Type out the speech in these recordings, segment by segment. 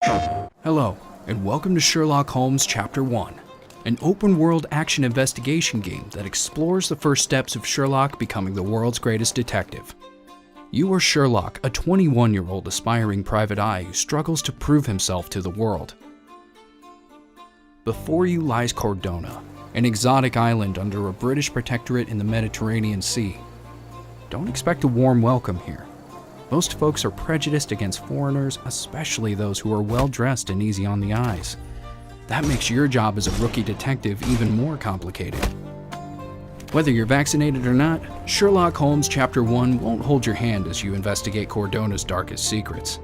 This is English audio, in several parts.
Hello, and welcome to Sherlock Holmes Chapter 1, an open-world action investigation game that explores the first steps of Sherlock becoming the world's greatest detective. You are Sherlock, a 21-year-old aspiring private eye who struggles to prove himself to the world. Before you lies Cordona, an exotic island under a British protectorate in the Mediterranean Sea. Don't expect a warm welcome here. Most folks are prejudiced against foreigners, especially those who are well-dressed and easy on the eyes. That makes your job as a rookie detective even more complicated. Whether you're vaccinated or not, Sherlock Holmes Chapter 1 won't hold your hand as you investigate Cordona's darkest secrets.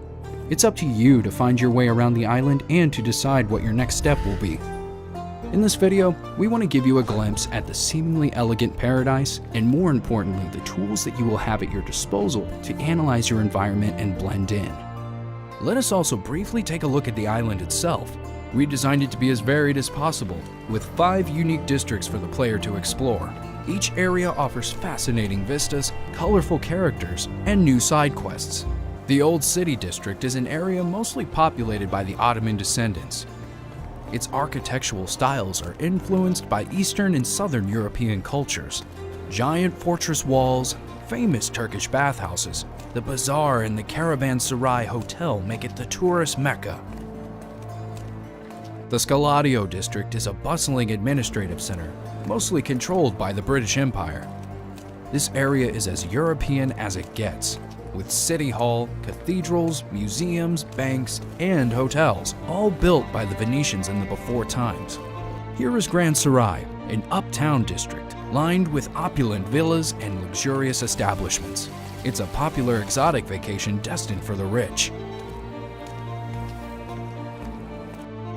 It's up to you to find your way around the island and to decide what your next step will be. In this video, we want to give you a glimpse at the seemingly elegant paradise, and more importantly, the tools that you will have at your disposal to analyze your environment and blend in. Let us also briefly take a look at the island itself. We designed it to be as varied as possible, with 5 unique districts for the player to explore. Each area offers fascinating vistas, colorful characters, and new side quests. The Old City District is an area mostly populated by the Ottoman descendants. Its architectural styles are influenced by Eastern and Southern European cultures. Giant fortress walls, famous Turkish bathhouses, the bazaar and the Caravanserai Hotel make it the tourist mecca. The Scaladio district is a bustling administrative center, mostly controlled by the British Empire. This area is as European as it gets, with City Hall, cathedrals, museums, banks, and hotels, all built by the Venetians in the before times. Here is Grand Sarai, an uptown district, lined with opulent villas and luxurious establishments. It's a popular exotic vacation destined for the rich.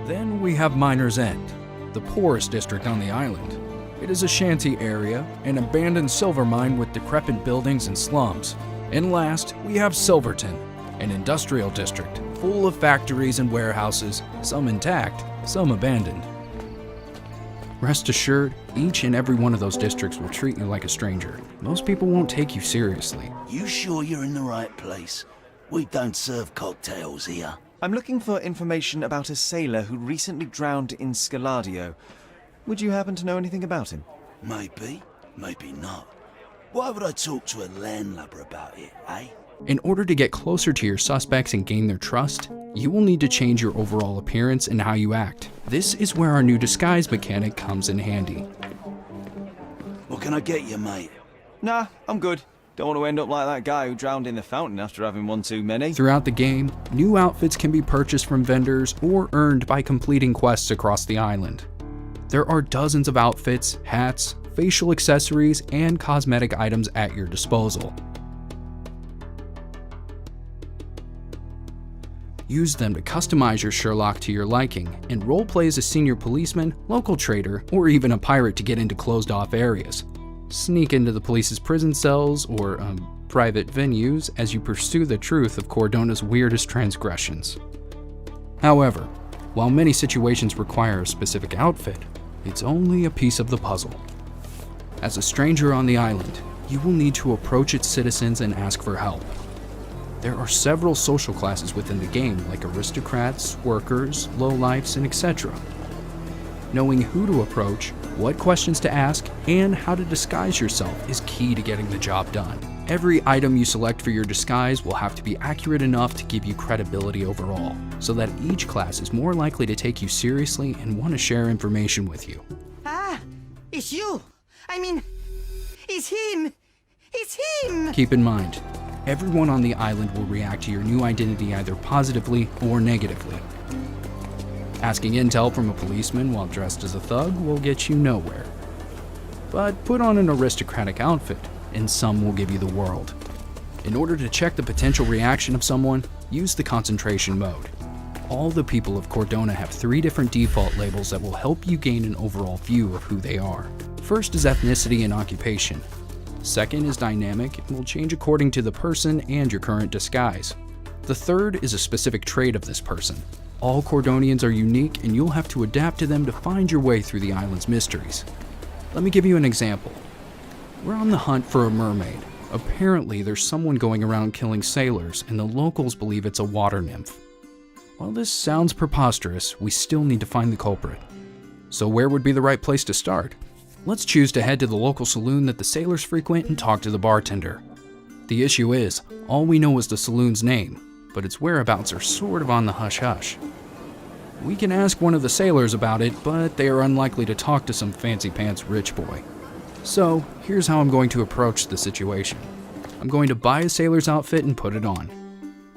Then we have Miner's End, the poorest district on the island. It is a shanty area, an abandoned silver mine with decrepit buildings and slums. And last, we have Silverton, an industrial district full of factories and warehouses, some intact, some abandoned. Rest assured, each and every one of those districts will treat you like a stranger. Most people won't take you seriously. You sure you're in the right place? We don't serve cocktails here. I'm looking for information about a sailor who recently drowned in Scaladio. Would you happen to know anything about him? Maybe, maybe not. Why would I talk to a landlubber about it, eh? In order to get closer to your suspects and gain their trust, you will need to change your overall appearance and how you act. This is where our new disguise mechanic comes in handy. What can I get you, mate? Nah, I'm good. Don't want to end up like that guy who drowned in the fountain after having one too many. Throughout the game, new outfits can be purchased from vendors or earned by completing quests across the island. There are dozens of outfits, hats, facial accessories, and cosmetic items at your disposal. Use them to customize your Sherlock to your liking, and roleplay as a senior policeman, local trader, or even a pirate to get into closed-off areas. Sneak into the police's prison cells or private venues as you pursue the truth of Cordona's weirdest transgressions. However, while many situations require a specific outfit, it's only a piece of the puzzle. As a stranger on the island, you will need to approach its citizens and ask for help. There are several social classes within the game, like aristocrats, workers, lowlifes, and etc. Knowing who to approach, what questions to ask, and how to disguise yourself is key to getting the job done. Every item you select for your disguise will have to be accurate enough to give you credibility overall, so that each class is more likely to take you seriously and want to share information with you. Ah, it's you! I mean, it's him! It's him! Keep in mind, everyone on the island will react to your new identity either positively or negatively. Asking intel from a policeman while dressed as a thug will get you nowhere. But put on an aristocratic outfit, and some will give you the world. In order to check the potential reaction of someone, use the concentration mode. All the people of Cordona have 3 different default labels that will help you gain an overall view of who they are. First is ethnicity and occupation. Second is dynamic and will change according to the person and your current disguise. The third is a specific trait of this person. All Cordonians are unique and you'll have to adapt to them to find your way through the island's mysteries. Let me give you an example. We're on the hunt for a mermaid. Apparently there's someone going around killing sailors and the locals believe it's a water nymph. While this sounds preposterous, we still need to find the culprit. So where would be the right place to start? Let's choose to head to the local saloon that the sailors frequent and talk to the bartender. The issue is, all we know is the saloon's name, but its whereabouts are sort of on the hush-hush. We can ask one of the sailors about it, but they are unlikely to talk to some fancy-pants rich boy. So, here's how I'm going to approach the situation. I'm going to buy a sailor's outfit and put it on.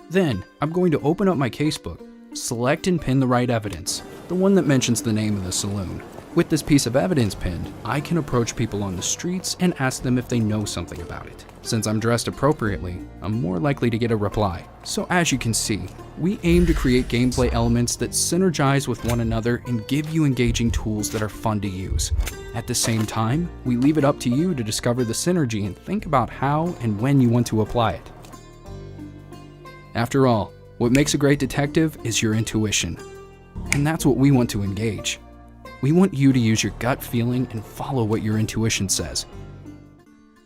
Then, I'm going to open up my casebook, select and pin the right evidence, the one that mentions the name of the saloon. With this piece of evidence pinned, I can approach people on the streets and ask them if they know something about it. Since I'm dressed appropriately, I'm more likely to get a reply. So as you can see, we aim to create gameplay elements that synergize with one another and give you engaging tools that are fun to use. At the same time, we leave it up to you to discover the synergy and think about how and when you want to apply it. After all, what makes a great detective is your intuition. And that's what we want to engage. We want you to use your gut feeling and follow what your intuition says.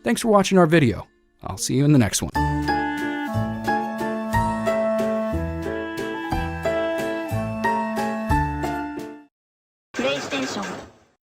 Thanks for watching our video. I'll see you in the next one. PlayStation